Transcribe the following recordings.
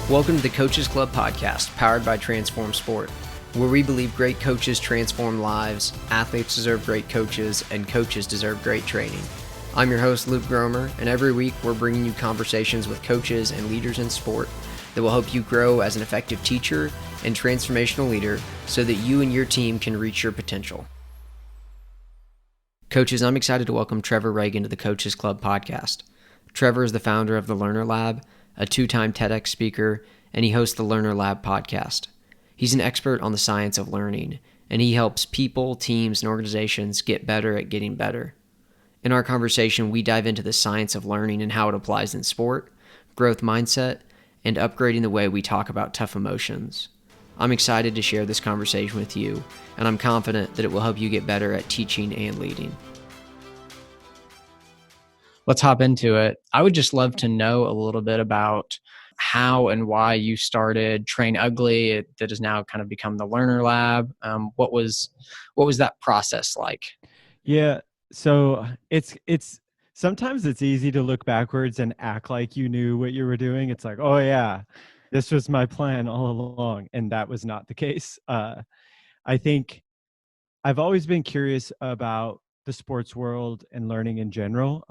Welcome to the Coaches Club podcast, powered by Transform Sport, where we believe great coaches transform lives, athletes deserve great coaches, and coaches deserve great training. I'm your host, Luke Gromer, and every week we're bringing you conversations with coaches and leaders in sport that will help you grow as an effective teacher and transformational leader so that you and your team can reach your potential. Coaches, I'm excited to welcome Trevor Ragan to the Coaches Club podcast. Trevor is the founder of the Learner Lab, a 2-time TEDx speaker, and he hosts the Learner Lab podcast. He's an expert on the science of learning, and he helps people, teams, and organizations get better at getting better. In our conversation, we dive into the science of learning and how it applies in sport, growth mindset, and upgrading the way we talk about tough emotions. I'm excited to share this conversation with you, and I'm confident that it will help you get better at teaching and leading. Let's hop into it. I would just love to know a little bit about how and why you started Train Ugly that has now kind of become the Learner Lab. What was that process like? Yeah, so it's sometimes it's easy to look backwards and act like you knew what you were doing. It's like, oh yeah, this was my plan all along, and that was not the case. I think I've always been curious about the sports world and learning in general.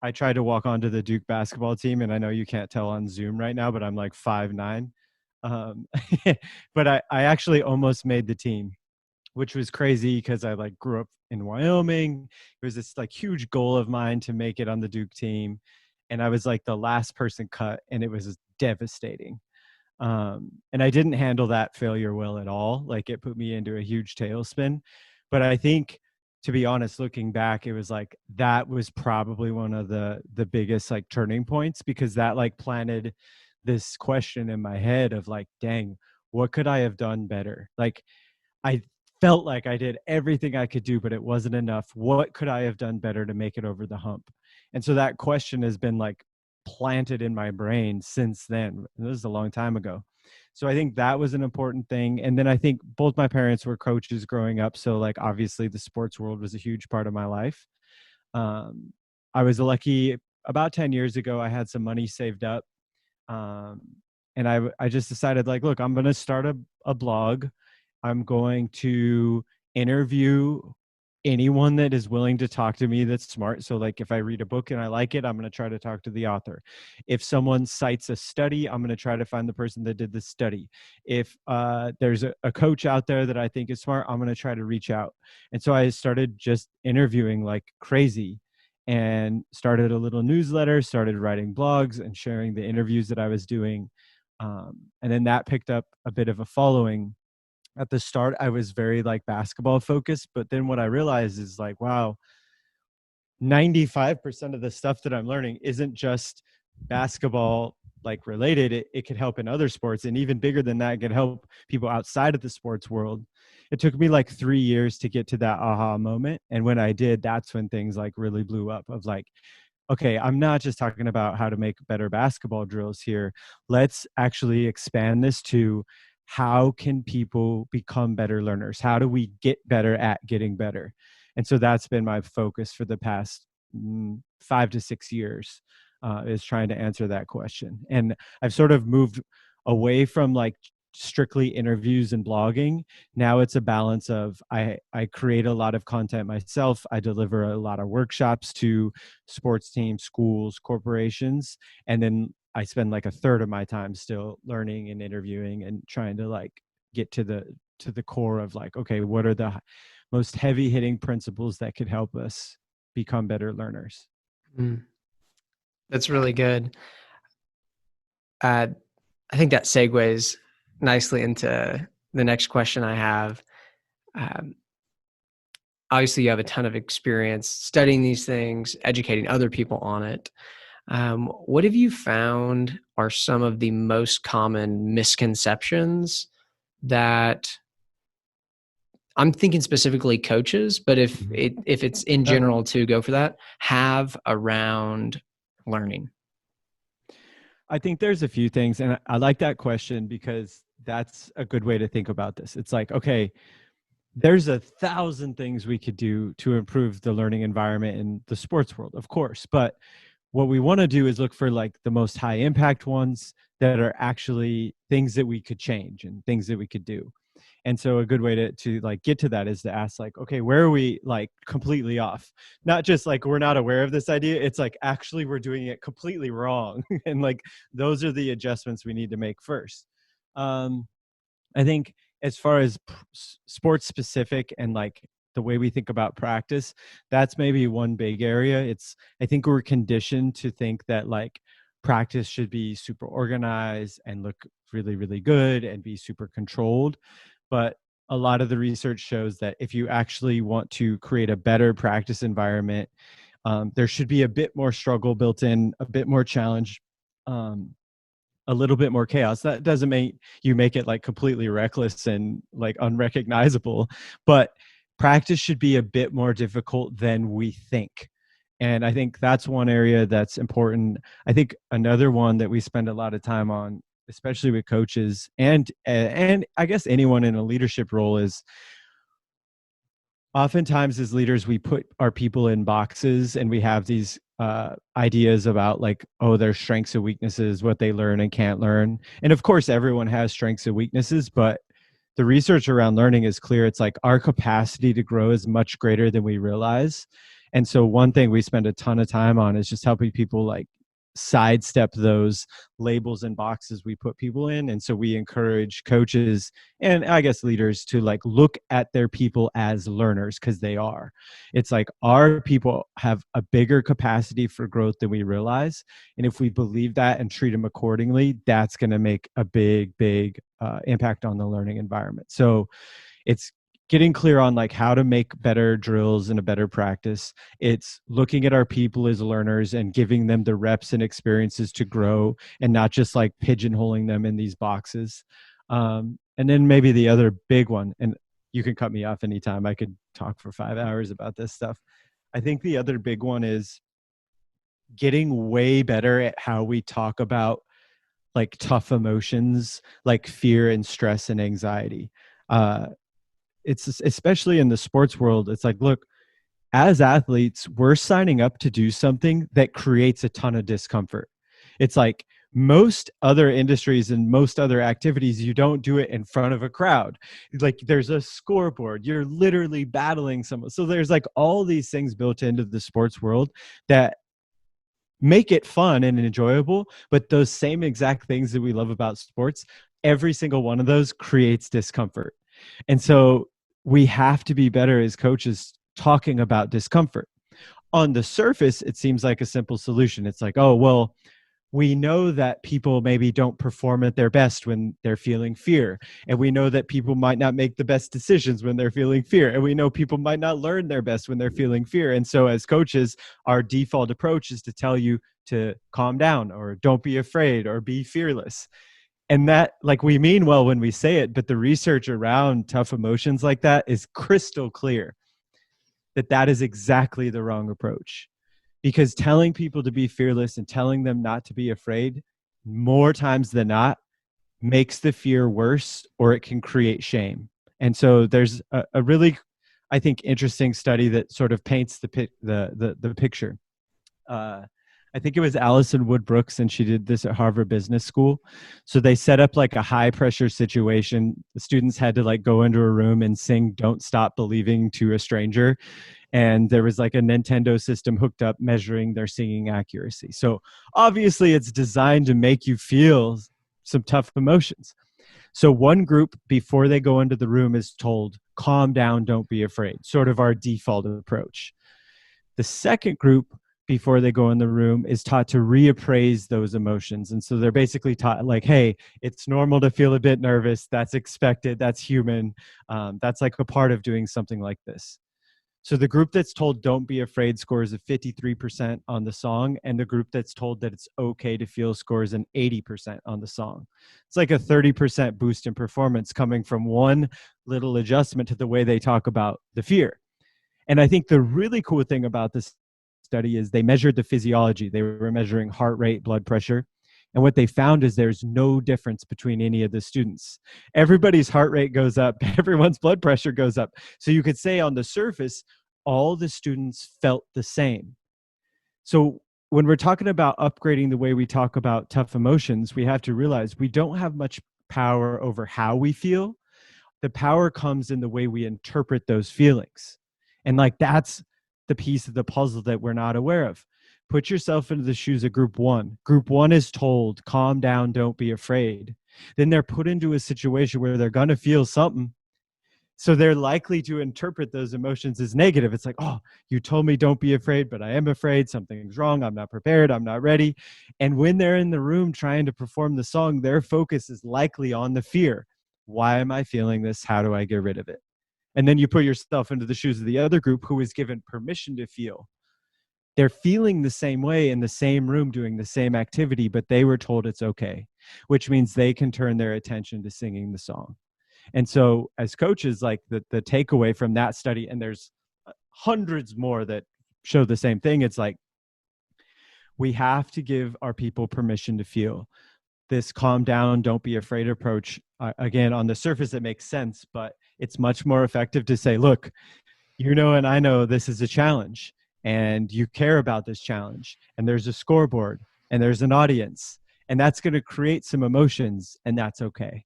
I tried to walk onto the Duke basketball team, and I know you can't tell on Zoom right now, but I'm like 5'9". But I actually almost made the team, which was crazy because I like grew up in Wyoming. It was this like huge goal of mine to make it on the Duke team. And I was like the last person cut, and it was devastating. And I didn't handle that failure well at all. Like, it put me into a huge tailspin. But I think, to be honest, looking back, it was like, that was probably one of the biggest like turning points, because that like planted this question in my head of like, dang, what could I have done better? Like, I felt like I did everything I could do, but it wasn't enough. What could I have done better to make it over the hump? And so that question has been like planted in my brain since then. And this is a long time ago. So I think that was an important thing. And then I think both my parents were coaches growing up. So like, obviously the sports world was a huge part of my life. I was lucky about 10 years ago, I had some money saved up. And I just decided like, look, I'm going to start a blog. I'm going to interview anyone that is willing to talk to me that's smart. So like, if I read a book and I like it, I'm going to try to talk to the author. If someone cites a study, I'm going to try to find the person that did the study. If there's a coach out there that I think is smart, I'm going to try to reach out. And so I started just interviewing like crazy, and started a little newsletter, started writing blogs and sharing the interviews that I was doing. And then that picked up a bit of a following. At the start, I was very like basketball focused, but then what I realized is like, wow, 95% of the stuff that I'm learning isn't just basketball like related. It could help in other sports, and even bigger than that, it could help people outside of the sports world. It took me like 3 years to get to that aha moment. And when I did, that's when things like really blew up of like, okay, I'm not just talking about how to make better basketball drills here. Let's actually expand this to, how can people become better learners? How do we get better at getting better? And so that's been my focus for the past 5 to 6 years, is trying to answer that question. And I've sort of moved away from like strictly interviews and blogging. Now it's a balance of I create a lot of content myself. I deliver a lot of workshops to sports teams, schools, corporations, and then I spend like a third of my time still learning and interviewing and trying to like get to the core of like, okay, what are the most heavy hitting principles that could help us become better learners? That's really good. I think that segues nicely into the next question I have. Obviously, you have a ton of experience studying these things, educating other people on it. What have you found are some of the most common misconceptions that, I'm thinking specifically coaches, but if it's in general to go for that, have around learning? I think there's a few things, and I like that question because that's a good way to think about this. It's like, okay, there's 1,000 things we could do to improve the learning environment in the sports world, of course, but what we want to do is look for like the most high impact ones that are actually things that we could change and things that we could do. And so a good way to like get to that is to ask like, okay, where are we like completely off? Not just like we're not aware of this idea. It's like actually we're doing it completely wrong. And like those are the adjustments we need to make first. I think as far as sports specific and like the way we think about practice, that's maybe one big area. I think we're conditioned to think that like practice should be super organized and look really, really good and be super controlled. But a lot of the research shows that if you actually want to create a better practice environment, there should be a bit more struggle built in, a bit more challenge, a little bit more chaos. That doesn't make you make it like completely reckless and like unrecognizable, but practice should be a bit more difficult than we think. And I think that's one area that's important. I think another one that we spend a lot of time on, especially with coaches and I guess anyone in a leadership role, is oftentimes as leaders we put our people in boxes and we have these ideas about like, oh, their strengths and weaknesses, what they learn and can't learn. And of course everyone has strengths and weaknesses, but the research around learning is clear. It's like our capacity to grow is much greater than we realize. And so one thing we spend a ton of time on is just helping people like sidestep those labels and boxes we put people in. And so we encourage coaches and I guess leaders to like look at their people as learners, because they are. It's like our people have a bigger capacity for growth than we realize. And if we believe that and treat them accordingly, that's going to make a big impact on the learning environment. So it's getting clear on like how to make better drills and a better practice. It's looking at our people as learners and giving them the reps and experiences to grow, and not just like pigeonholing them in these boxes. And then maybe the other big one, and you can cut me off anytime, I could talk for 5 hours about this stuff. I think the other big one is getting way better at how we talk about like tough emotions, like fear and stress and anxiety. It's especially in the sports world. It's like, look, as athletes, we're signing up to do something that creates a ton of discomfort. It's like most other industries and most other activities, you don't do it in front of a crowd. Like there's a scoreboard, you're literally battling someone. So there's like all these things built into the sports world that make it fun and enjoyable. But those same exact things that we love about sports, every single one of those creates discomfort. And so we have to be better as coaches talking about discomfort. On the surface, it seems like a simple solution. It's like, oh, well, we know that people maybe don't perform at their best when they're feeling fear. And we know that people might not make the best decisions when they're feeling fear. And we know people might not learn their best when they're feeling fear. And so as coaches, our default approach is to tell you to calm down or don't be afraid or be fearless. And that, like, we mean well when we say it, but the research around tough emotions like that is crystal clear that that is exactly the wrong approach. Because telling people to be fearless and telling them not to be afraid, more times than not, makes the fear worse, or it can create shame. And so there's a really, I think, interesting study that sort of paints the picture. I think it was Allison Wood Brooks, and she did this at Harvard Business School. So they set up like a high pressure situation. The students had to like go into a room and sing "Don't Stop Believing" to a stranger. And there was like a Nintendo system hooked up measuring their singing accuracy. So obviously it's designed to make you feel some tough emotions. So one group, before they go into the room, is told, calm down, don't be afraid, sort of our default approach. The second group, before they go in the room, is taught to reappraise those emotions. And so they're basically taught like, hey, it's normal to feel a bit nervous. That's expected. That's human. That's like a part of doing something like this. So the group that's told don't be afraid scores a 53% on the song, and the group that's told that it's okay to feel scores an 80% on the song. It's like a 30% boost in performance coming from one little adjustment to the way they talk about the fear. And I think the really cool thing about this study is they measured the physiology. They were measuring heart rate, blood pressure. And what they found is there's no difference between any of the students. Everybody's heart rate goes up. Everyone's blood pressure goes up. So you could say on the surface, all the students felt the same. So when we're talking about upgrading the way we talk about tough emotions, we have to realize we don't have much power over how we feel. The power comes in the way we interpret those feelings. And like, that's the piece of the puzzle that we're not aware of. Put yourself into the shoes of group one. Group one is told, calm down, don't be afraid. Then they're put into a situation where they're going to feel something. So they're likely to interpret those emotions as negative. It's like, oh, you told me don't be afraid, but I am afraid. Something's wrong. I'm not prepared. I'm not ready. And when they're in the room trying to perform the song, their focus is likely on the fear. Why am I feeling this? How do I get rid of it? And then you put yourself into the shoes of the other group who is given permission to feel. They're feeling the same way in the same room doing the same activity, but they were told it's okay, which means they can turn their attention to singing the song. And so as coaches, like the takeaway from that study, and there's hundreds more that show the same thing, it's like we have to give our people permission to feel. This calm down, don't be afraid approach, again, on the surface, it makes sense, but it's much more effective to say, look, you know, and I know this is a challenge and you care about this challenge, and there's a scoreboard and there's an audience, and that's going to create some emotions, and that's okay.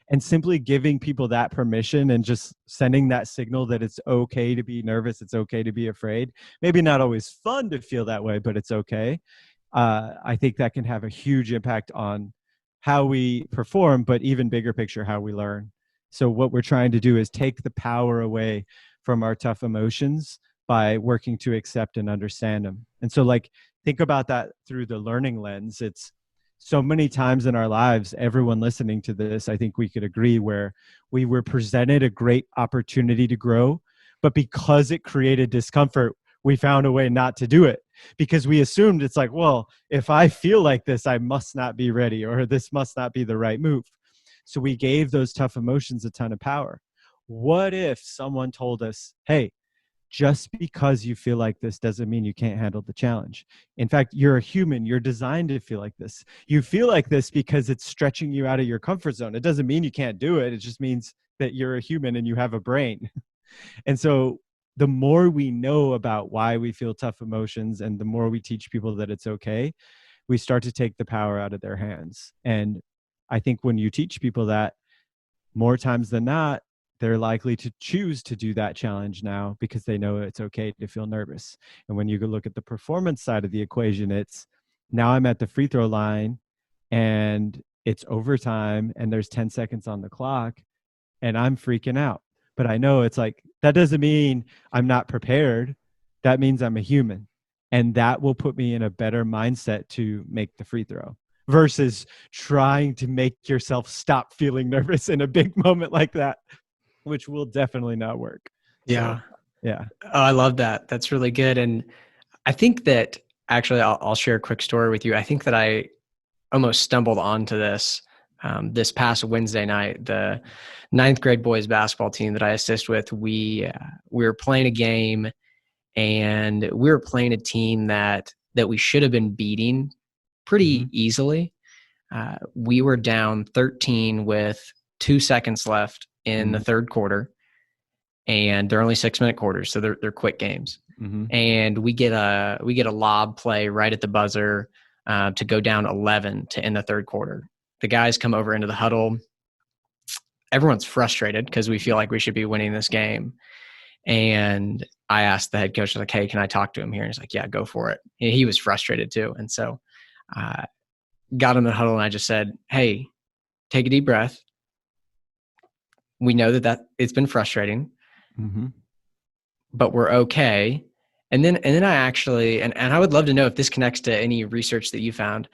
And simply giving people that permission and just sending that signal that it's okay to be nervous, it's okay to be afraid. Maybe not always fun to feel that way, but it's okay. I think that can have a huge impact on how we perform, but even bigger picture, how we learn. So what we're trying to do is take the power away from our tough emotions by working to accept and understand them. And so, like, think about that through the learning lens. It's so many times in our lives, everyone listening to this, I think we could agree, where we were presented a great opportunity to grow, but because it created discomfort, we found a way not to do it, because we assumed it's like, well, if I feel like this, I must not be ready, or this must not be the right move. So we gave those tough emotions a ton of power. What if someone told us, hey, just because you feel like this doesn't mean you can't handle the challenge. In fact, you're a human. You're designed to feel like this. You feel like this because it's stretching you out of your comfort zone. It doesn't mean you can't do it. It just means that you're a human and you have a brain. And so the more we know about why we feel tough emotions, and the more we teach people that it's okay, we start to take the power out of their hands. And I think when you teach people that, more times than not, they're likely to choose to do that challenge now because they know it's okay to feel nervous. And when you go look at the performance side of the equation, it's now I'm at the free throw line and it's overtime and there's 10 seconds on the clock and I'm freaking out. But I know it's like, that doesn't mean I'm not prepared. That means I'm a human. And that will put me in a better mindset to make the free throw, versus trying to make yourself stop feeling nervous in a big moment like that, which will definitely not work. Yeah. So, yeah. Oh, I love that. That's really good. And I think that actually, I'll share a quick story with you. I think that I almost stumbled onto this this past Wednesday night. The ninth grade boys basketball team that I assist with, we were playing a game, and we were playing a team that we should have been beating pretty easily. We were down 13 with 2 seconds left in the third quarter, and they're only 6-minute quarters, so they're quick games. And we get a lob play right at the buzzer to go down 11 to end the third quarter. The guys come over into the huddle. Everyone's frustrated because we feel like we should be winning this game. And I asked the head coach, like, hey, can I talk to him here? And he's like, yeah, go for it. And he was frustrated too. And so got in the huddle and I just said, hey, take a deep breath. We know that it's been frustrating, but we're okay. And then I actually, and I would love to know if this connects to any research that you found.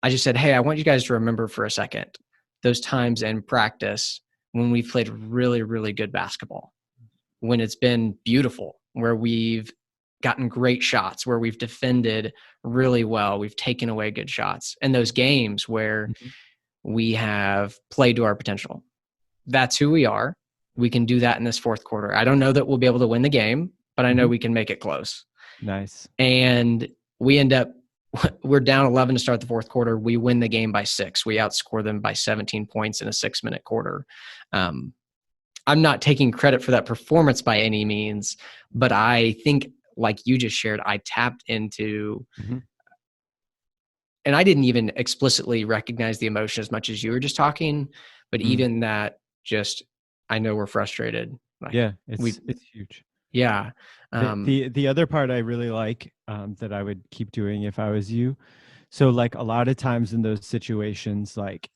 I just said, hey, I want you guys to remember for a second those times in practice when we've played really, really good basketball, when it's been beautiful, where we've gotten great shots, where we've defended really well, we've taken away good shots, and those games where we have played to our potential. That's who we are. We can do that in this fourth quarter. I don't know that we'll be able to win the game, but I know we can make it close. Nice. And we're down 11 to start the fourth quarter. We win the game by 6. We outscore them by 17 points in a 6-minute quarter. I'm not taking credit for that performance by any means, but I think, like you just shared, I tapped into and I didn't even explicitly recognize the emotion as much as you were just talking, but even that, just, I know we're frustrated. Like Yeah, we, it's huge. yeah. The other part I really like, that I would keep doing if I was you. So like a lot of times in those situations, like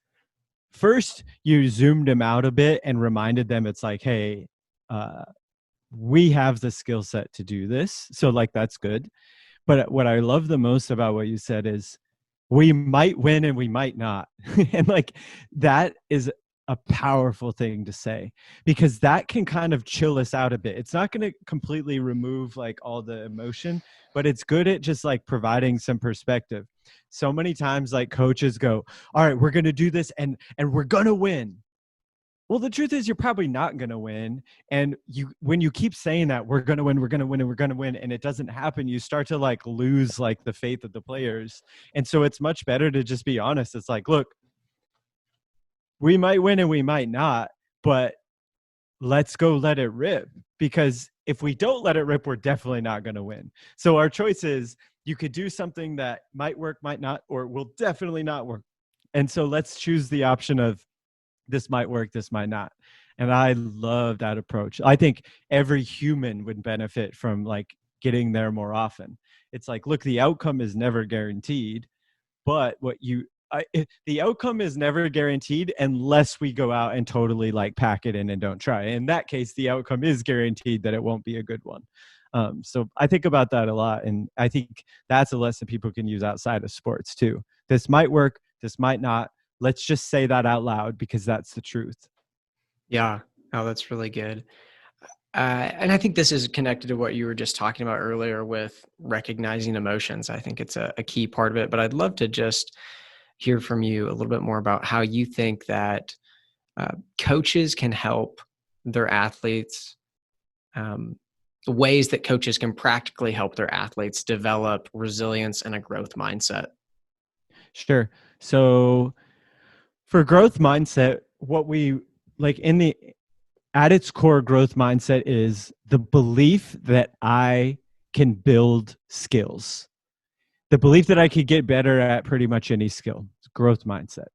first you zoomed them out a bit and reminded them it's like, hey, we have the skill set to do this. So like that's good. But what I love the most about what you said is we might win and we might not. And like that is a powerful thing to say, because that can kind of chill us out a bit. It's not going to completely remove like all the emotion, but it's good at just like providing some perspective. So many times like coaches go, all right, we're going to do this and we're going to win. Well, the truth is you're probably not going to win. And when you keep saying that we're going to win, we're going to win, and we're going to win, and it doesn't happen, you start to like lose like the faith of the players. And so it's much better to just be honest. It's like, look, we might win and we might not, but let's go let it rip, because if we don't let it rip, we're definitely not going to win. So our choice is you could do something that might work, might not, or will definitely not work. And so let's choose the option of this might work, this might not. And I love that approach. I think every human would benefit from like getting there more often. It's like, look, the outcome is never guaranteed, but the outcome is never guaranteed unless we go out and totally like pack it in and don't try. In that case, the outcome is guaranteed that it won't be a good one. So I think about that a lot. And I think that's a lesson people can use outside of sports too. This might work, this might not. Let's just say that out loud, because that's the truth. Yeah. Oh, that's really good. And I think this is connected to what you were just talking about earlier with recognizing emotions. I think it's a key part of it, but I'd love to just hear from you a little bit more about how you think that coaches can help their athletes, ways that coaches can practically help their athletes develop resilience and a growth mindset. Sure. So for growth mindset, what we like at its core, growth mindset is the belief that I can build skills, the belief that I could get better at pretty much any skill. It's growth mindset.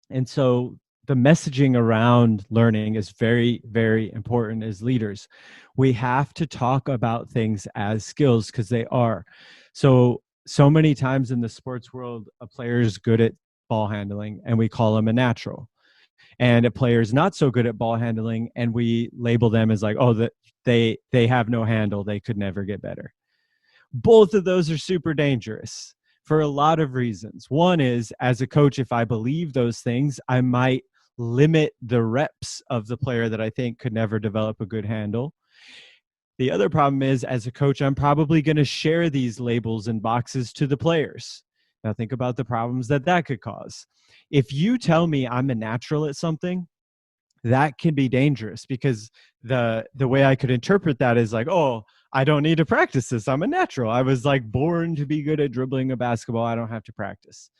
And so the messaging around learning is very, very important as leaders. We have to talk about things as skills, because they are. So many times in the sports world, a player is good at ball handling and we call him a natural. And a player is not so good at ball handling and we label them as like, oh, that they have no handle, they could never get better. Both of those are super dangerous for a lot of reasons. One is, as a coach, if I believe those things, I might limit the reps of the player that I think could never develop a good handle. The other problem is, as a coach, I'm probably going to share these labels and boxes to the players. Now think about the problems that could cause. If you tell me I'm a natural at something, that can be dangerous, because the way I could interpret that is like, oh, I don't need to practice this. I'm a natural. I was like born to be good at dribbling a basketball. I don't have to practice.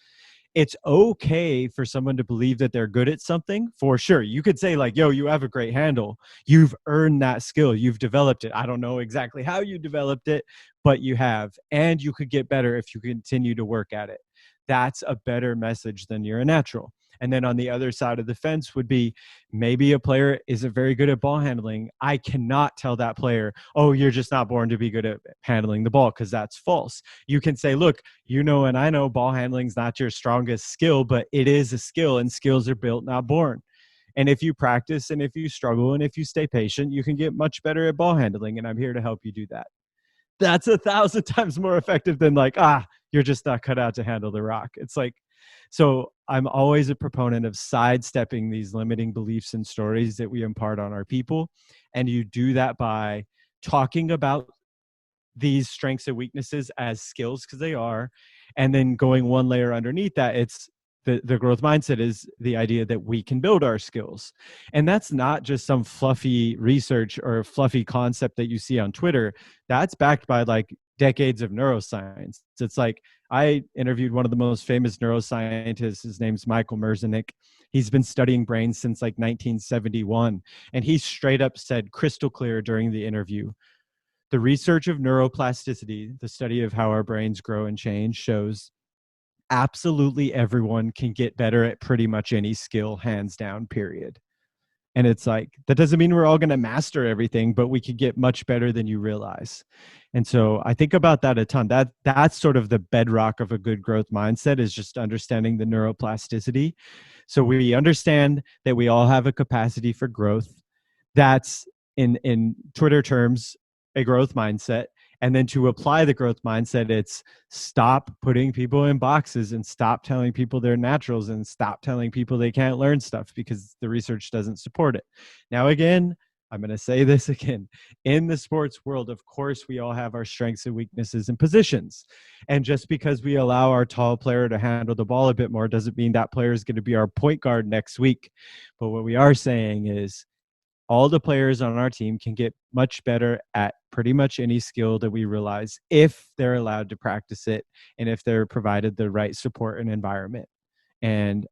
It's okay for someone to believe that they're good at something, for sure. You could say like, yo, you have a great handle. You've earned that skill. You've developed it. I don't know exactly how you developed it, but you have. And you could get better if you continue to work at it. That's a better message than you're a natural. And then on the other side of the fence would be, maybe a player isn't very good at ball handling. I cannot tell that player, oh, you're just not born to be good at handling the ball, because that's false. You can say, look, you know, and I know ball handling is not your strongest skill, but it is a skill, and skills are built, not born. And if you practice and if you struggle and if you stay patient, you can get much better at ball handling. And I'm here to help you do that. That's 1,000 times more effective than like, you're just not cut out to handle the rock. It's like, so I'm always a proponent of sidestepping these limiting beliefs and stories that we impart on our people. And you do that by talking about these strengths and weaknesses as skills, because they are, and then going one layer underneath that, it's the growth mindset is the idea that we can build our skills. And that's not just some fluffy research or fluffy concept that you see on Twitter. That's backed by like decades of neuroscience. It's like, I interviewed one of the most famous neuroscientists. His name's Michael Merzenich. He's been studying brains since like 1971. And he straight up said crystal clear during the interview, the research of neuroplasticity, the study of how our brains grow and change, shows absolutely everyone can get better at pretty much any skill, hands down, period. And it's like, that doesn't mean we're all going to master everything, but we could get much better than you realize. And so I think about that a ton. That's sort of the bedrock of a good growth mindset, is just understanding the neuroplasticity. So we understand that we all have a capacity for growth. That's in Twitter terms, a growth mindset. And then to apply the growth mindset, it's stop putting people in boxes and stop telling people they're naturals and stop telling people they can't learn stuff because the research doesn't support it. Now, again, I'm going to say this again. In the sports world, of course, we all have our strengths and weaknesses and positions. And just because we allow our tall player to handle the ball a bit more doesn't mean that player is going to be our point guard next week. But what we are saying is, all the players on our team can get much better at pretty much any skill that we realize if they're allowed to practice it and if they're provided the right support and environment. And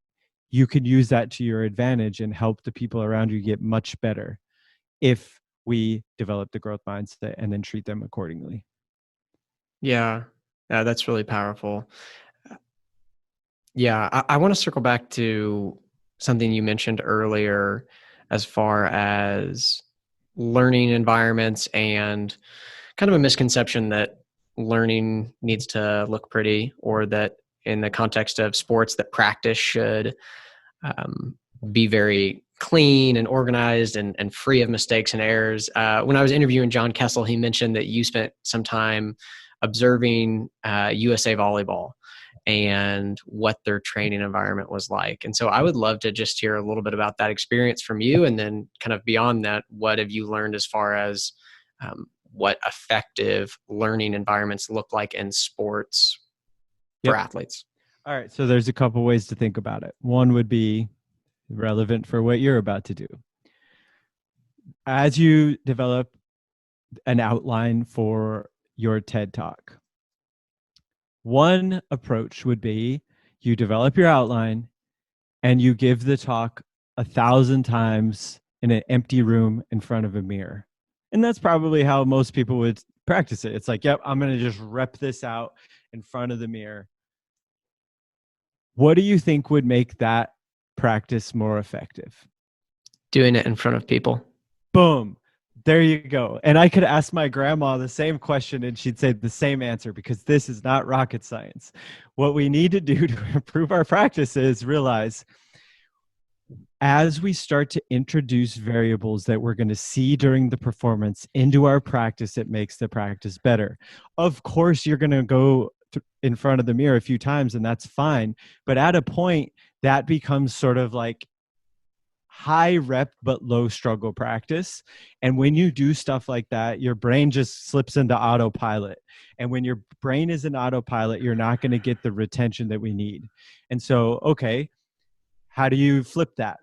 you can use that to your advantage and help the people around you get much better if we develop the growth mindset and then treat them accordingly. Yeah, that's really powerful. Yeah, I want to circle back to something you mentioned earlier as far as learning environments and kind of a misconception that learning needs to look pretty, or that in the context of sports that practice should be very clean and organized and free of mistakes and errors. When I was interviewing John Kessel, he mentioned that you spent some time observing USA Volleyball and what their training environment was like. And so I would love to just hear a little bit about that experience from you. And then kind of beyond that, what have you learned as far as what effective learning environments look like in sports for athletes? All right. So there's a couple ways to think about it. One would be relevant for what you're about to do. As you develop an outline for your TED Talk, one approach would be you develop your outline and you give the talk 1,000 times in an empty room in front of a mirror. And that's probably how most people would practice it. It's like, yep, I'm going to just rep this out in front of the mirror. What do you think would make that practice more effective? Doing it in front of people. Boom. There you go. And I could ask my grandma the same question and she'd say the same answer, because this is not rocket science. What we need to do to improve our practice is realize, as we start to introduce variables that we're going to see during the performance into our practice, it makes the practice better. Of course, you're going to go in front of the mirror a few times and that's fine. But at a point, that becomes sort of like high rep but low struggle practice. And when you do stuff like that, your brain just slips into autopilot. And when your brain is in autopilot, you're not going to get the retention that we need. And so, okay, how do you flip that?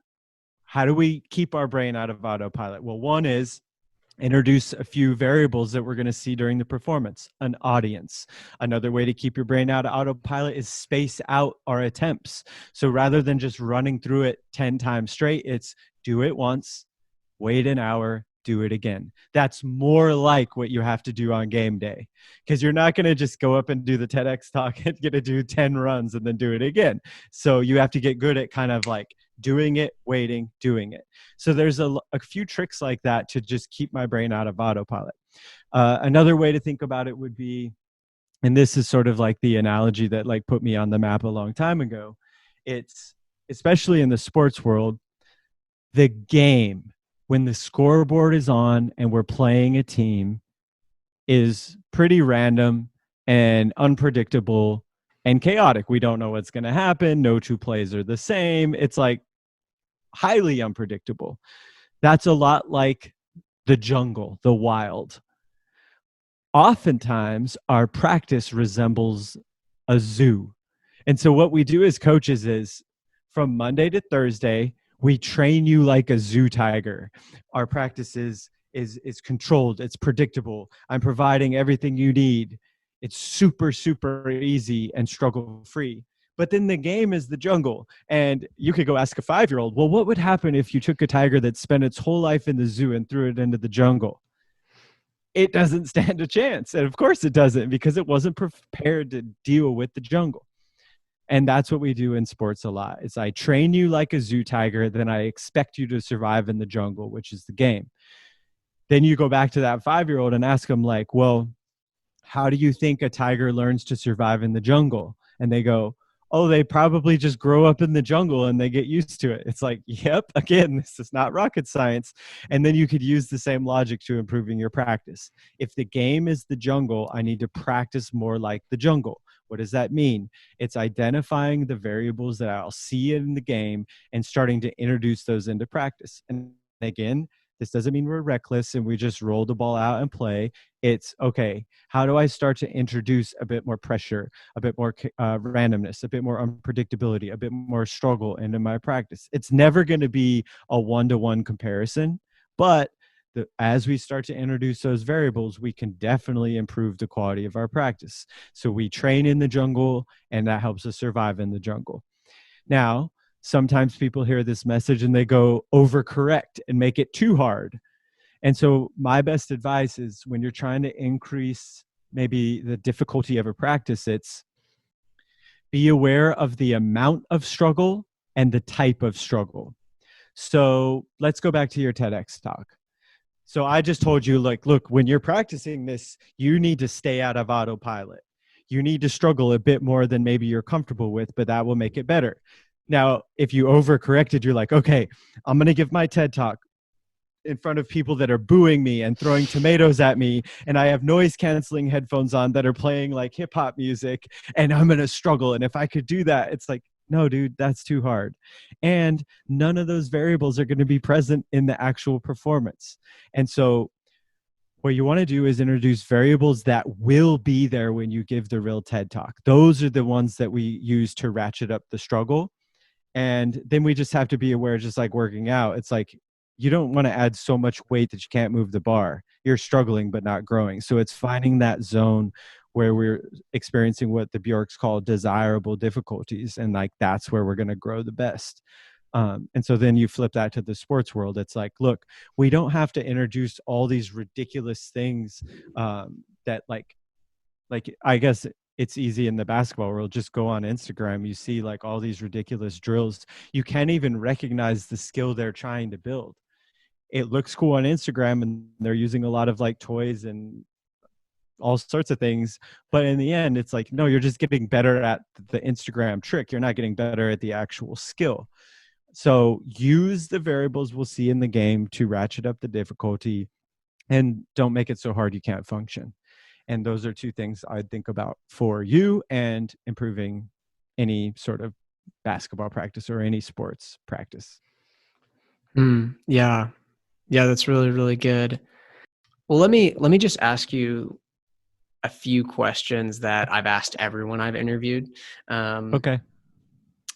How do we keep our brain out of autopilot? Well, one is introduce a few variables that we're going to see during the performance. An audience. Another way to keep your brain out of autopilot is space out our attempts. So rather than just running through it 10 times straight, it's do it once, wait an hour, do it again. That's more like what you have to do on game day, because you're not going to just go up and do the TEDx talk and get to do 10 runs and then do it again. So you have to get good at kind of like doing it, waiting, doing it. So there's a few tricks like that to just keep my brain out of autopilot. Another way to think about it would be, and this is sort of like the analogy that like put me on the map a long time ago. It's especially in the sports world, the game, when the scoreboard is on and we're playing a team, is pretty random and unpredictable and chaotic. We don't know what's going to happen. No two plays are the same. It's like highly unpredictable. That's a lot like the jungle, the wild. Oftentimes, our practice resembles a zoo. And so what we do as coaches is, from Monday to Thursday, we train you like a zoo tiger. Our practice is controlled. It's predictable. I'm providing everything you need. It's super, super easy and struggle-free. But then the game is the jungle. And you could go ask a 5-year-old, well, what would happen if you took a tiger that spent its whole life in the zoo and threw it into the jungle? It doesn't stand a chance. And of course it doesn't, because it wasn't prepared to deal with the jungle. And that's what we do in sports a lot. Is I train you like a zoo tiger, then I expect you to survive in the jungle, which is the game. Then you go back to that 5-year-old and ask them like, well, how do you think a tiger learns to survive in the jungle? And they go, oh, they probably just grow up in the jungle and they get used to it. It's like, yep, again, this is not rocket science. And then you could use the same logic to improving your practice. If the game is the jungle, I need to practice more like the jungle. What does that mean? It's identifying the variables that I'll see in the game and starting to introduce those into practice. And again, this doesn't mean we're reckless and we just roll the ball out and play. It's okay, how do I start to introduce a bit more pressure, a bit more randomness, a bit more unpredictability, a bit more struggle into my practice? It's never going to be a one-to-one comparison, but as we start to introduce those variables, we can definitely improve the quality of our practice. So we train in the jungle, and that helps us survive in the jungle. Now, sometimes people hear this message and they go overcorrect and make it too hard. And so my best advice is when you're trying to increase maybe the difficulty of a practice, it's be aware of the amount of struggle and the type of struggle. So let's go back to your TEDx talk. So I just told you, like, look, when you're practicing this, you need to stay out of autopilot. You need to struggle a bit more than maybe you're comfortable with, but that will make it better. Now, if you overcorrected, you're like, okay, I'm going to give my TED talk in front of people that are booing me and throwing tomatoes at me, and I have noise canceling headphones on that are playing like hip hop music, and I'm going to struggle. And if I could do that, it's like, no, dude, that's too hard. And none of those variables are going to be present in the actual performance. And so what you want to do is introduce variables that will be there when you give the real TED talk. Those are the ones that we use to ratchet up the struggle. And then we just have to be aware, just like working out, it's like, you don't want to add so much weight that you can't move the bar. You're struggling, but not growing. So it's finding that zone where we're experiencing what the Bjorks call desirable difficulties. And like, that's where we're going to grow the best. And so then you flip that to the sports world. It's like, look, we don't have to introduce all these ridiculous things that like I guess it's easy in the basketball world. Just go on Instagram. You see like all these ridiculous drills. You can't even recognize the skill they're trying to build. It looks cool on Instagram and they're using a lot of like toys and all sorts of things. But in the end, it's like, no, you're just getting better at the Instagram trick. You're not getting better at the actual skill. So use the variables we'll see in the game to ratchet up the difficulty, and don't make it so hard you can't function. And those are two things I'd think about for you and improving any sort of basketball practice or any sports practice. Yeah. Yeah, that's really, really good. Well, let me just ask you a few questions that I've asked everyone I've interviewed. Okay.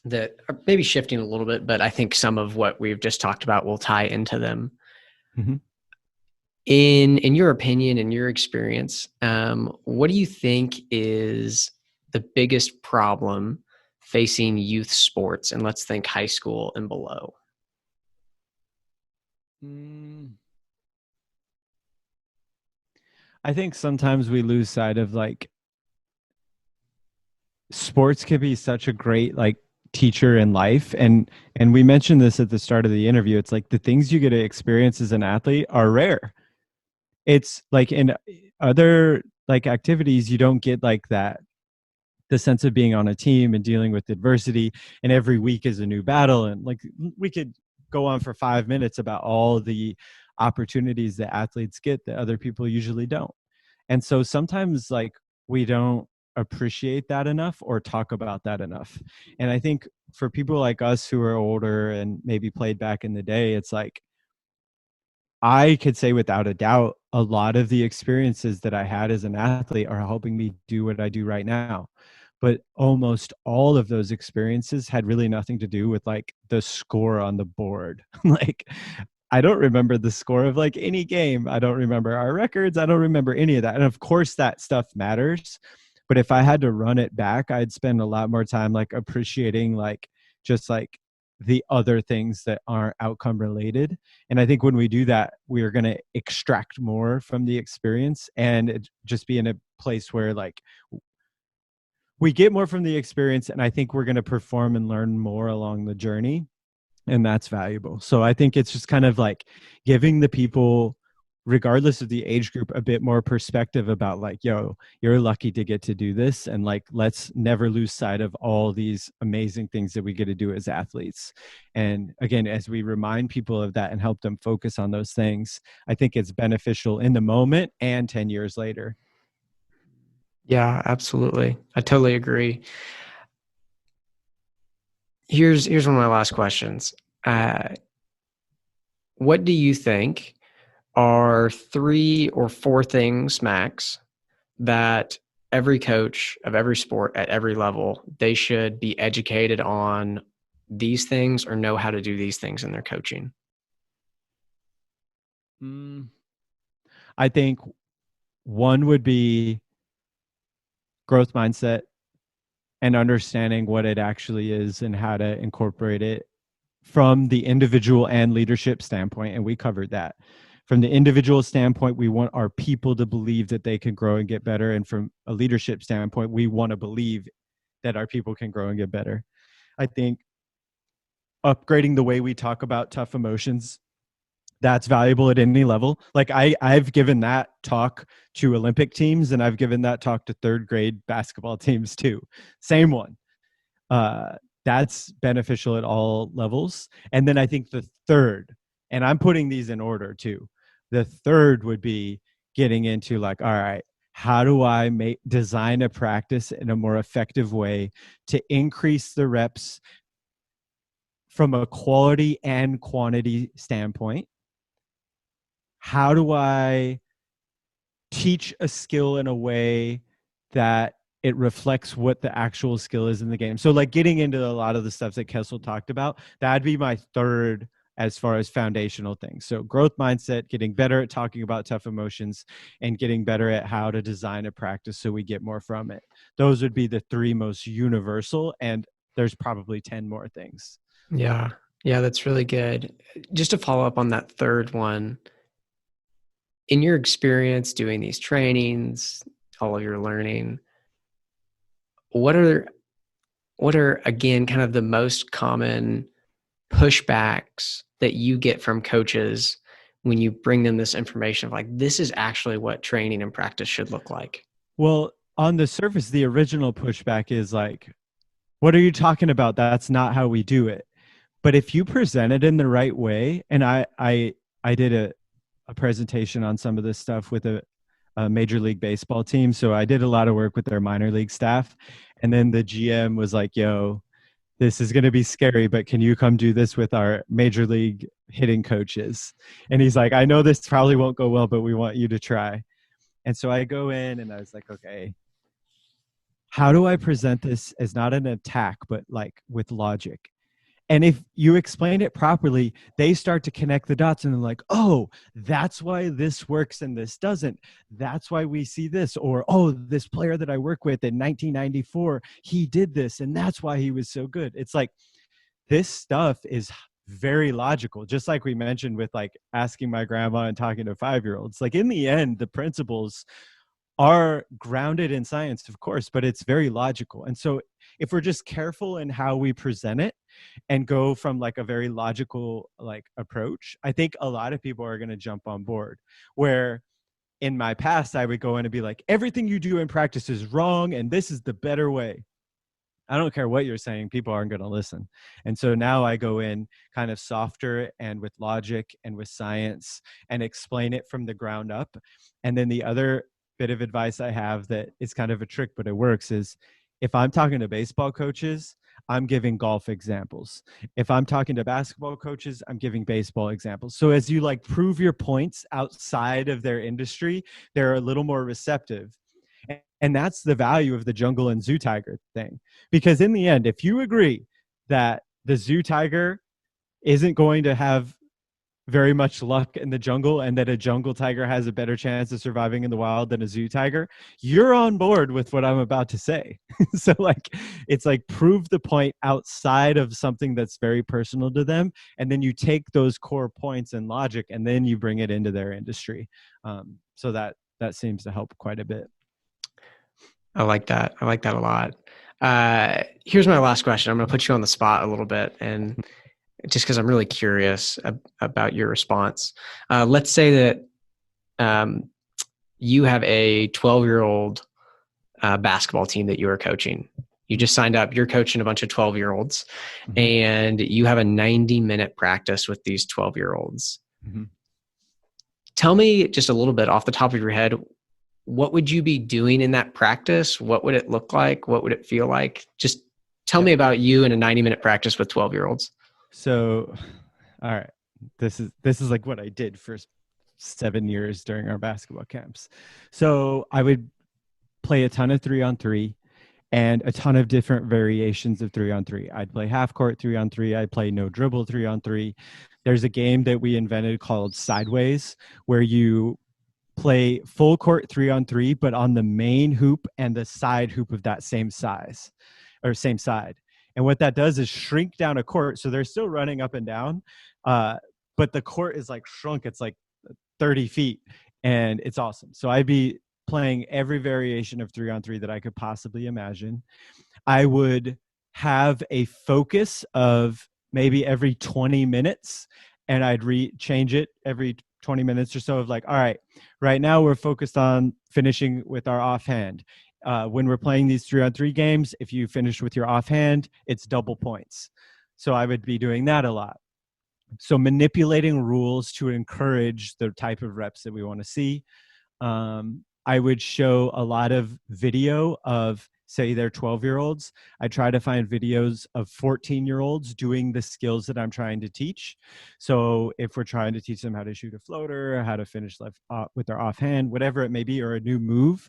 That are maybe shifting a little bit, but I think some of what we've just talked about will tie into them. Mm-hmm. In your opinion, in your experience, what do you think is the biggest problem facing youth sports? And let's think high school and below. I think sometimes we lose sight of like sports can be such a great like teacher in life, and we mentioned this at the start of the interview. It's like the things you get to experience as an athlete are rare. It's like in other like activities you don't get like that, the sense of being on a team and dealing with adversity, and every week is a new battle. And like we could go on for 5 minutes about all the opportunities that athletes get that other people usually don't. And so sometimes like we don't appreciate that enough or talk about that enough. And I think for people like us who are older and maybe played back in the day, it's like I could say without a doubt a lot of the experiences that I had as an athlete are helping me do what I do right now. But almost all of those experiences had really nothing to do with like the score on the board. Like I don't remember the score of like any game. I don't remember our records. I don't remember any of that. And of course that stuff matters. But if I had to run it back, I'd spend a lot more time like appreciating like just like the other things that aren't outcome related. And I think when we do that, we are going to extract more from the experience and just be in a place where like we get more from the experience, and I think we're going to perform and learn more along the journey, and that's valuable. So I think it's just kind of like giving the people, regardless of the age group, a bit more perspective about like, yo, you're lucky to get to do this, and like, let's never lose sight of all these amazing things that we get to do as athletes. And again, as we remind people of that and help them focus on those things, I think it's beneficial in the moment and 10 years later. Yeah, absolutely. I totally agree. Here's one of my last questions. What do you think are 3 or 4 things max that every coach of every sport at every level, they should be educated on these things or know how to do these things in their coaching? I think one would be growth mindset and understanding what it actually is and how to incorporate it from the individual and leadership standpoint. And we covered that. From the individual standpoint, we want our people to believe that they can grow and get better. And from a leadership standpoint, we want to believe that our people can grow and get better. I think upgrading the way we talk about tough emotions, that's valuable at any level. Like I've given that talk to Olympic teams, and I've given that talk to third grade basketball teams too. Same one. That's beneficial at all levels. And then I think the third, and I'm putting these in order too, the third would be getting into like, all right, how do I design a practice in a more effective way to increase the reps from a quality and quantity standpoint? How do I teach a skill in a way that it reflects what the actual skill is in the game? So like getting into a lot of the stuff that Kessel talked about, that'd be my third as far as foundational things. So growth mindset, getting better at talking about tough emotions, and getting better at how to design a practice so we get more from it. Those would be the 3 most universal, and there's probably 10 more things. Yeah. Yeah, that's really good. Just to follow up on that third one, in your experience doing these trainings, all of your learning, what are again kind of the most common pushbacks that you get from coaches when you bring them this information of like, this is actually what training and practice should look like? Well, on the surface, the original pushback is like, what are you talking about? That's not how we do it. But if you present it in the right way, and I did a presentation on some of this stuff with a Major League Baseball team. So I did a lot of work with their minor league staff. And then the GM was like, yo, this is going to be scary, but can you come do this with our Major League hitting coaches? And he's like, I know this probably won't go well, but we want you to try. And so I go in and I was like, okay, how do I present this as not an attack, but like with logic? And if you explain it properly, they start to connect the dots and they're like, oh, that's why this works and this doesn't. That's why we see this. Or, oh, this player that I work with in 1994, he did this and that's why he was so good. It's like this stuff is very logical, just like we mentioned with like asking my grandma and talking to 5-year-olds. Like in the end, the principles are grounded in science, of course, but it's very logical. And so if we're just careful in how we present it and go from like a very logical like approach, I think a lot of people are going to jump on board. Where in my past, I would go in and be like, everything you do in practice is wrong and this is the better way. I don't care what you're saying, people aren't going to listen. And so now I go in kind of softer and with logic and with science and explain it from the ground up. And then the other bit of advice I have that is kind of a trick, but it works, is if I'm talking to baseball coaches, I'm giving golf examples. If I'm talking to basketball coaches, I'm giving baseball examples. So as you like prove your points outside of their industry, they're a little more receptive. And that's the value of the jungle and zoo tiger thing. Because in the end, if you agree that the zoo tiger isn't going to have very much luck in the jungle and that a jungle tiger has a better chance of surviving in the wild than a zoo tiger, you're on board with what I'm about to say. So like, it's like prove the point outside of something that's very personal to them. And then you take those core points and logic and then you bring it into their industry. So that seems to help quite a bit. I like that. I like that a lot. Here's my last question. I'm going to put you on the spot a little bit, and just because I'm really curious about your response. Let's say that um, you have a 12-year-old basketball team that you are coaching. You just signed up. You're coaching a bunch of 12-year-olds, Mm-hmm. and you have a 90-minute practice with these 12-year-olds. Mm-hmm. Tell me just a little bit off the top of your head, what would you be doing in that practice? What would it look like? What would it feel like? Just tell Yeah. me about you in a 90-minute practice with 12-year-olds. So, all right, this is like what I did for 7 years during our basketball camps. So I would play a ton of 3-on-3 and a ton of different variations of 3-on-3. I'd play half court 3-on-3. I'd play no dribble 3-on-3. There's a game that we invented called Sideways, where you play full court 3-on-3, but on the main hoop and the side hoop of that same size or same side. And what that does is shrink down a court. So they're still running up and down, but the court is like shrunk. It's like 30 feet and it's awesome. So I'd be playing every variation of 3-on-3 that I could possibly imagine. I would have a focus of maybe every 20 minutes, and I'd change it every 20 minutes or so of like, all right, right now we're focused on finishing with our offhand. When we're playing these 3-on-3 games, if you finish with your offhand, it's double points. So I would be doing that a lot. So manipulating rules to encourage the type of reps that we want to see. I would show a lot of video of, say, they're 12-year-olds. I try to find videos of 14-year-olds doing the skills that I'm trying to teach. So if we're trying to teach them how to shoot a floater, how to finish left with their offhand, whatever it may be, or a new move,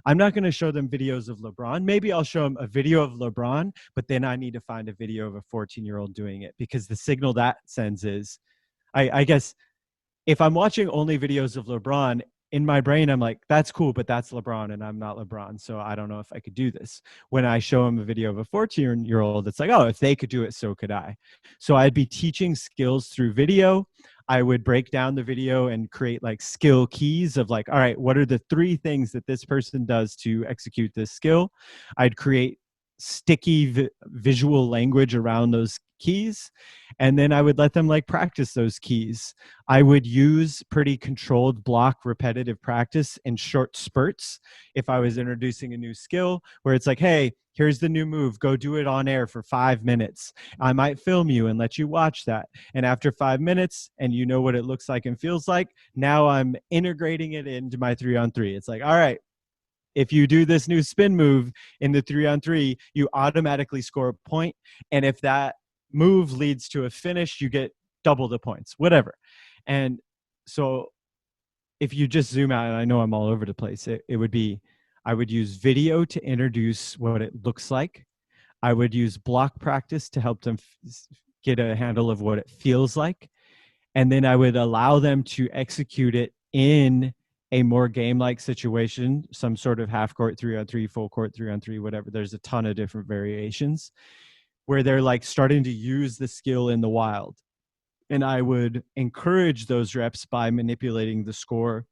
I'm not going to show them videos of LeBron. Maybe I'll show them a video of LeBron, but then I need to find a video of a 14-year-old doing it, because the signal that sends is, I guess, if I'm watching only videos of LeBron, in my brain, I'm like, that's cool, but that's LeBron and I'm not LeBron. So I don't know if I could do this. When I show him a video of a 14-year-old, it's like, oh, if they could do it, so could I. So I'd be teaching skills through video. I would break down the video and create like skill keys of like, all right, what are the 3 things that this person does to execute this skill? I'd create sticky visual language around those keys, and then I would let them like practice those keys. I would use pretty controlled block repetitive practice in short spurts if I was introducing a new skill, where it's like, hey, here's the new move, go do it on air for 5 minutes. I might film you and let you watch that, and after 5 minutes and you know what it looks like and feels like, now I'm integrating it into my 3-on-3. It's like, all right, if you do this new spin move in the 3-on-3, you automatically score a point. And if that move leads to a finish, you get double the points, whatever. And so if you just zoom out, and I know I'm all over the place, it would be, I would use video to introduce what it looks like. I would use block practice to help them get a handle of what it feels like. And then I would allow them to execute it in a more game-like situation, some sort of half court 3-on-3, full court 3-on-3, whatever. There's a ton of different variations where they're like starting to use the skill in the wild. And I would encourage those reps by manipulating the score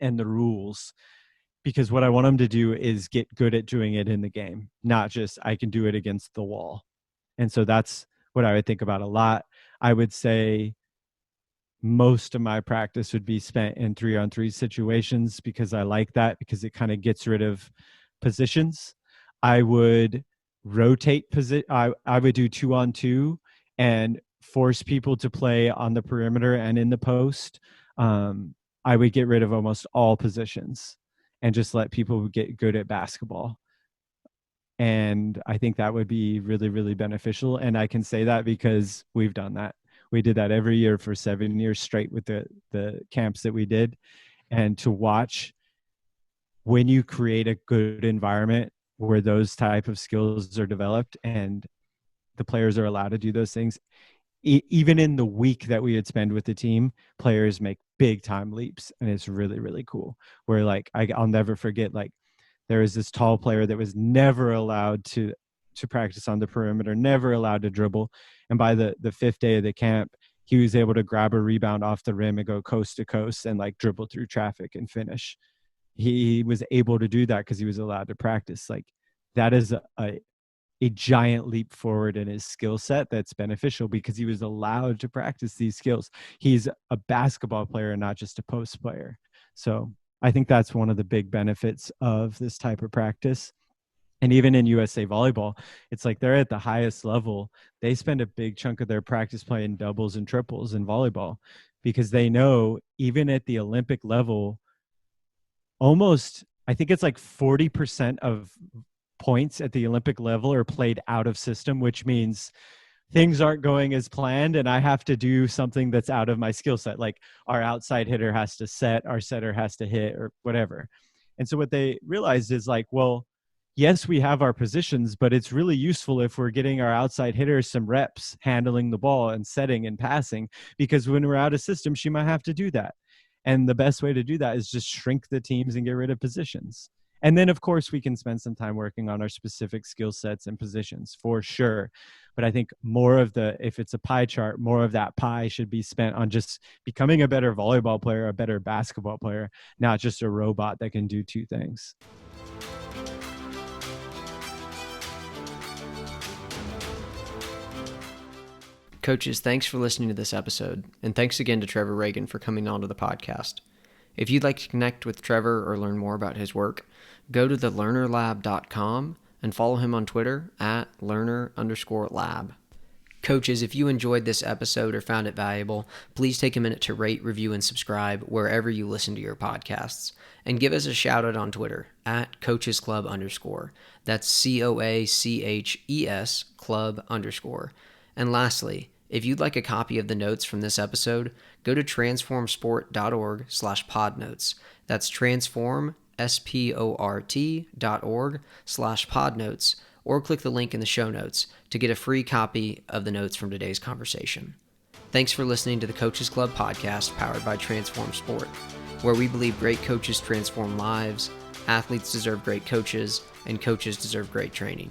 and the rules, because what I want them to do is get good at doing it in the game, not just I can do it against the wall. And so that's what I would think about a lot. I would say most of my practice would be spent in 3-on-3 situations, because I like that, because it kind of gets rid of positions. I would rotate position. I would do 2-on-2 and force people to play on the perimeter and in the post. I would get rid of almost all positions and just let people get good at basketball. And I think that would be really, really beneficial. And I can say that because we've done that. We did that every year for 7 years straight with the camps that we did. And to watch, when you create a good environment where those type of skills are developed and the players are allowed to do those things, even in the week that we would spend with the team, players make big time leaps. And it's really, really cool. Where like, I'll never forget, like, there was this tall player that was never allowed to practice on the perimeter, never allowed to dribble. And by the 5th day of the camp, he was able to grab a rebound off the rim and go coast to coast and like dribble through traffic and finish. he was able to do that because he was allowed to practice. Like that is a giant leap forward in his skill set that's beneficial because he was allowed to practice these skills. He's a basketball player and not just a post player. So I think that's one of the big benefits of this type of practice. And even in USA volleyball, it's like they're at the highest level. They spend a big chunk of their practice playing doubles and triples in volleyball because they know even at the Olympic level, almost, I think it's like 40% of points at the Olympic level are played out of system, which means things aren't going as planned and I have to do something that's out of my skill set. Like our outside hitter has to set, our setter has to hit, or whatever. And so what they realized is like, well, yes, we have our positions, but it's really useful if we're getting our outside hitters some reps handling the ball and setting and passing, because when we're out of system, she might have to do that. And the best way to do that is just shrink the teams and get rid of positions. And then, of course, we can spend some time working on our specific skill sets and positions for sure. But I think more of if it's a pie chart, more of that pie should be spent on just becoming a better volleyball player, a better basketball player, not just a robot that can do two things. Coaches, thanks for listening to this episode, and thanks again to Trevor Ragan for coming onto the podcast. If you'd like to connect with Trevor or learn more about his work, go to thelearnerlab.com and follow him on Twitter at learner_lab. Coaches, if you enjoyed this episode or found it valuable, please take a minute to rate, review, and subscribe wherever you listen to your podcasts. And give us a shout out on Twitter at coachesclub_. That's COACHES club_. And lastly, if you'd like a copy of the notes from this episode, go to transformsport.org/podnotes. That's transformsport.org/podnotes, or click the link in the show notes to get a free copy of the notes from today's conversation. Thanks for listening to the Coaches Club podcast powered by Transform Sport, where we believe great coaches transform lives, athletes deserve great coaches, and coaches deserve great training.